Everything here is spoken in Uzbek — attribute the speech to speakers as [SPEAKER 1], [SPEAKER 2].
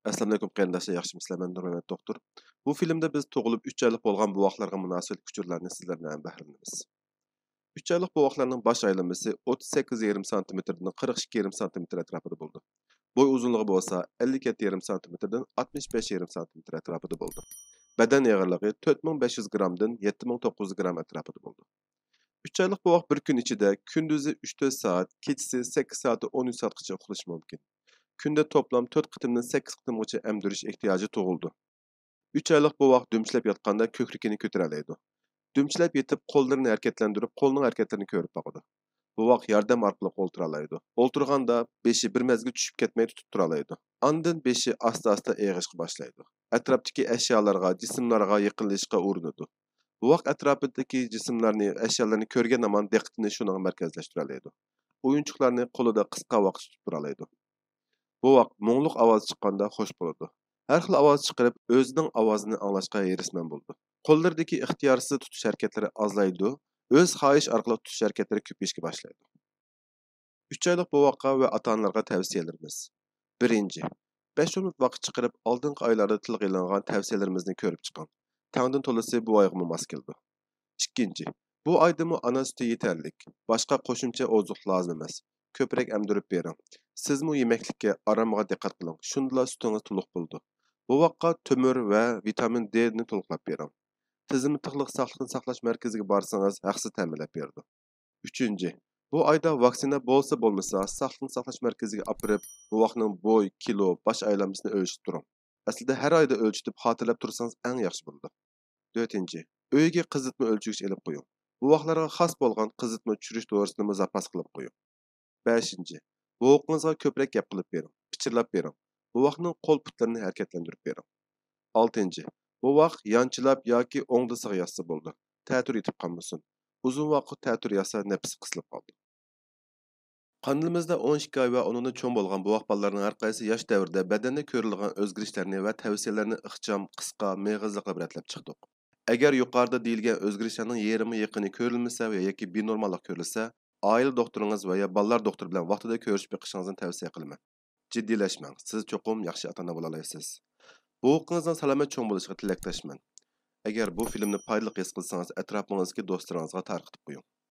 [SPEAKER 1] Assalamu alaykum qarindoshlar, yaxshimisizlar? Men Nurmat doktor. Bu filmda biz tug'ilib 3 oylik bo'lgan buvaqlarga munosib uchurlarni sizlar bilan bahramlaymiz. 3 oylik buvaqlarning bosh aylanmasi 38,5 sm dan 42,5 sm atrofida bo'ldi. Bo'y uzunligi bo'lsa 57,5 sm dan 65,5 sm atrofida bo'ldi. Badan og'irligi 4500 gramdan 7900 gram atrofida bo'ldi. 3 oylik buvaq bir kun ichida kunduzi 3-4 soat, kechasi 8 soat 13 soatgacha uxlashi mumkin. Künde toplam 4 qitimdan 8 qitimgacha emdirish ehtiyoji tug'ildi. 3 oylik buvaq dumchlab yotganda ko'krikini ko'tara oladi. Dumchlab yetib qo'llarini harakatlantirib, qo'lning harakatlarini ko'rib boqadi. Buvaq yordam orqali o'ltira oladi. O'ltirganda beshi bir mezgil tushib ketmay tutib tura oladi. Ondan beshi asta-asta eg'ishga boshlaydi. Atrofdagi ashyolarga, jismlarga yaqinlashishga urinadi. Buvaq atrofidagi jismlarni, ashyolarni ko'rgan hamon diqqatini shunga markazlashtira oladi. O'yinchoqlarni qo'lida qisqa vaqt tutib tura oladi. Buvaq muңluq ovoz chiqqanda xush bo'ladi. Har xil ovoz chiqarib, o'zining ovozini anglashga hevasmand bo'ldi. Qo'llaridagi ixtiyorsiz tutish harakatlari ozlaydi, o'z xohish orqali tutish harakatlari ko'payishga boshlaydi. 3 oylik buvaqqa va ota-onalarga tavsiyalarimiz. 1. 5 minut vaqt chiqarib, oldingi oylarda tilga ilingan tavsiyalarimizni ko'rib chiqing. Tangdan to'lasi bu oyga mos keldi. 2. Bu oydimi ana suti yetarlik. Boshqa qo'shimcha ozuq lozim emas. Ko'proq emdirib bering. Sizmi yemeklikka, aramga diqqat qiling. Shundala sutingiz to'liq bo'ldi. Bu vaqtda tömür va vitamin D ni to'liqlab bering. Tizimli tig'liq saqliqni saqlash markaziga borsangiz, haqsiz ta'minlab berdi. 3. Bu oyda vaksina bo'lsa bo'lmasa, saqliqni saqlash markaziga apirib, bu vaqtning bo'y, kilo, bosh aylanmasini o'lchib turing. Aslida har oyda o'lchitib xotirlab tursangiz eng yaxshi bo'ladi. 4. Uyga qizitma o'lchgich olib qo'ying. Bu vaqtlarga xos bo'lgan qizitma tushirish to'g'risida zapas qilib qo'ying. 5. Boğuqınızga köprek gap qilib bering, pichirlab bering. Bu vaqtning qo'l putlarini harakatlantirib bering. 6. Bu vaqt yanchilab yoki o'ngdisiga yotsa bo'ldi. Ta'tir yetib qolmasin. Uzun vaqt ta'tir yotsa nafs qisilib qoldi. Qonimizda 12 oy va undan cho'ng bo'lgan bu vaqt bolalarning har qaysi yosh davrida badanda ko'rilgan o'zgarishlarni va tavsiyalarni ixcham, qisqa, meg'izli qilib ratlab chiqdik. Agar yuqorida deyilgan o'zgarishlarning yarmi yaqini ko'rilmasa yoki benormallik ko'rilsa, oila doktoringiz va ya bolalar doktori bilan vaqtida ko'rishib beqishingizni tavsiya qilaman. Jiddiylashmang. Siz cho'qim yaxshi ota-ona bo'la olasiz. Bu huquqingizning salomat cho'ng bo'lishiga tilakdoshman. Agar bu filmni foydali his qilsangiz, atrofingizdagi do'stlaringizga tarqatib qo'ying.